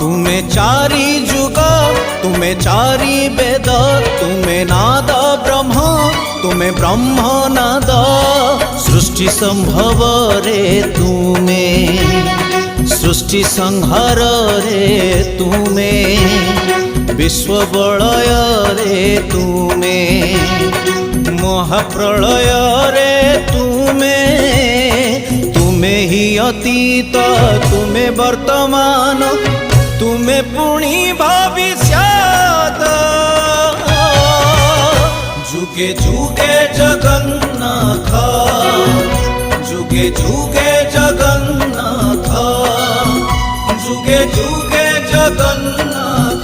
तुमे चारि जुग तुमे चारि वेद तुमे नाद ब्रह्म तुमे ब्रह्म नाद सृष्टि संभव रे तुमे सृष्टि संहार रे तुमे विश्व बलय रे तुमे महाप्रलय रे तुमे तुमे ही अतीत तुमे वर्तमान तुमे पुणी भविष्यत जुगे जुगे जगन्नाथ जुगे जुगे जगन्नाथ जुगे जुगे जगन्नाथ।